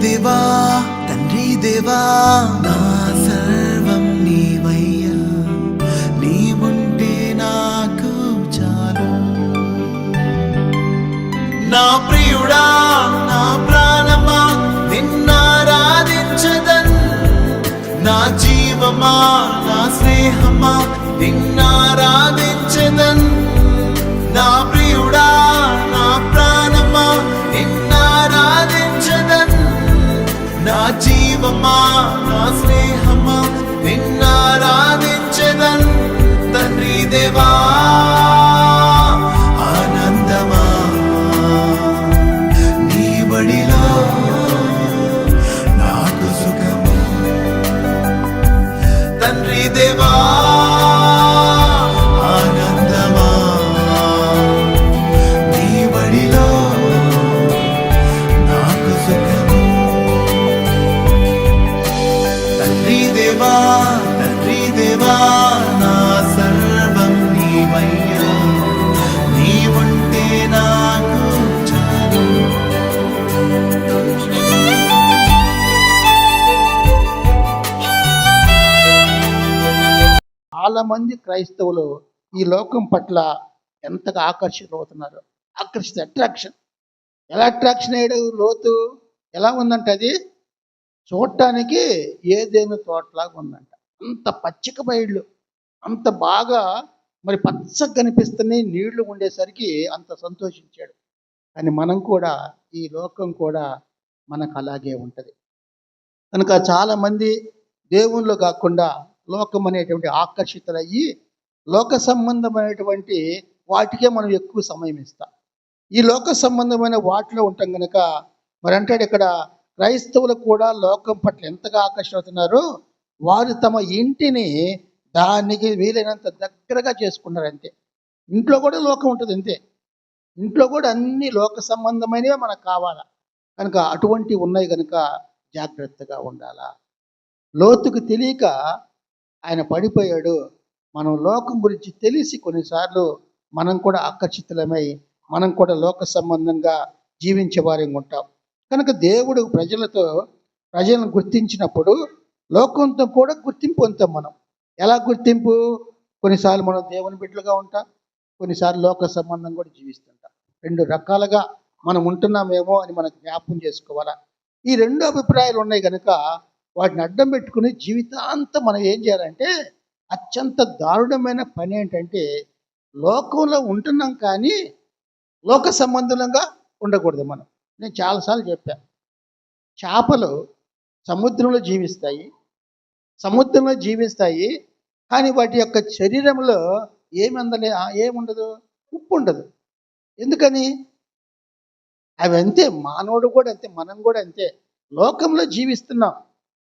దేవా తండ్రి దేవా నా సర్వం నీవయ్యా, నీవుంటే నాకు చాలు. నా ప్రియుడా నా ప్రాణమా నిన్నారాధించదన్, నా జీవమా నా స్నేహమా నిన్నారాధించదన్. నా ప్రియుడా నా ప్రాణమా నిన్నారాధించదన్, నా జీవమా నా స్నేహమా నిన్నారాధించదన్. తండ్రి దేవా ఆనందమా నీ బడిలో నాకు సుఖము. తండ్రి దేవా ఆనందమా నీ బడిలో నాకు సుఖము. తండ్రి దేవా నా సర్వం నీవయ్యా, నీవుంటే నాకు చాలు. చాలా మంది క్రైస్తవులు ఈ లోకం పట్ల ఎంతగా ఆకర్షితులవుతున్నారు. అట్రాక్షన్ ఎలా అట్రాక్షన్ అయ్యాడు? లోతు ఎలా ఉందంట, అది చూడటానికి ఏదేను తోటలాగా ఉందంట. అంత పచ్చిక బయళ్ళు, అంత బాగా మరి పచ్చగా కనిపిస్తున్నాయి నీళ్లు ఉండేసరికి అంత సంతోషించాడు. కానీ మనం కూడా ఈ లోకం కూడా మనకు అలాగే ఉంటుంది కనుక చాలామంది దేవుళ్ళు కాకుండా లోకం అనేటువంటి ఆకర్షితులయ్యి లోక సంబంధమైనటువంటి వాటికే మనం ఎక్కువ సమయం ఇస్తాం. ఈ లోక సంబంధమైన వాటిలో ఉంటాం కనుక మరి అంటాడు ఇక్కడ, క్రైస్తవులు కూడా లోకం పట్ల ఎంతగా ఆకర్షితున్నారు, వారు తమ ఇంటిని దానికి వీలైనంత దగ్గరగా చేసుకున్నారు అంతే. ఇంట్లో కూడా లోకం ఉంటుంది అంతే, ఇంట్లో కూడా అన్ని లోక సంబంధమైనవే మనకు కావాలా. కనుక అటువంటివి ఉన్నాయి కనుక జాగ్రత్తగా ఉండాలా. లోతుకు తెలియక ఆయన పడిపోయాడు. మనం లోకం గురించి తెలిసి కొన్నిసార్లు మనం కూడా ఆకర్షితులమై మనం కూడా లోక సంబంధంగా జీవించే వారిగా ఉంటాం. కనుక దేవుడు ప్రజలను గుర్తించినప్పుడు లోకంతో కూడా గుర్తింపు పొందుతాం. మనం ఎలా గుర్తింపు? కొన్నిసార్లు మనం దేవుని బిడ్డలుగా ఉంటాం, కొన్నిసార్లు లోక సంబంధం కూడా జీవిస్తుంటాం. రెండు రకాలుగా మనం ఉంటున్నామేమో అని మనం జ్ఞాపకం చేసుకోవాలా. ఈ రెండు అభిప్రాయాలు ఉన్నాయి కనుక వాటిని అడ్డం పెట్టుకుని జీవితాంతం మనం ఏం చేయాలంటే, అత్యంత దారుణమైన పని ఏంటంటే లోకంలో ఉంటున్నాం కానీ లోక సంబంధంగా ఉండకూడదు. నేను చాలాసార్లు చెప్పాను, చేపలు సముద్రంలో జీవిస్తాయి కానీ వాటి యొక్క శరీరంలో ఏముండదు, ఉప్పు ఉండదు. ఎందుకని? అవి అంతే, మానవుడు కూడా అంతే, మనం కూడా అంతే. లోకంలో జీవిస్తున్నాం,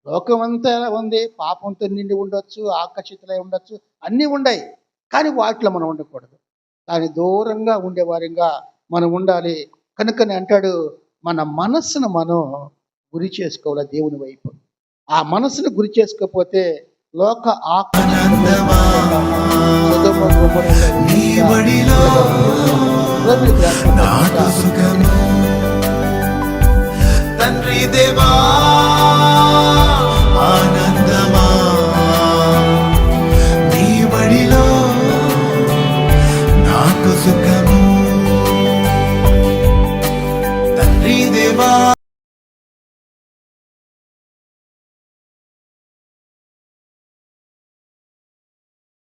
లోకం అంతా ఎలా ఉంది, పాపంతో నిండి ఉండొచ్చు, ఆకర్షితులై ఉండొచ్చు, అన్నీ ఉన్నాయి. కానీ వాటిలో మనం ఉండకూడదు, దాని దూరంగా ఉండేవారిగా మనం ఉండాలి. కనుకని అంటాడు, మన మనస్సును మనం గురి చేసుకోవాలి దేవుని వైపు. ఆ మనసును గురి చేసుకోకపోతే లోక ఆనందమా నీ బడిలో నాకు సుఖము.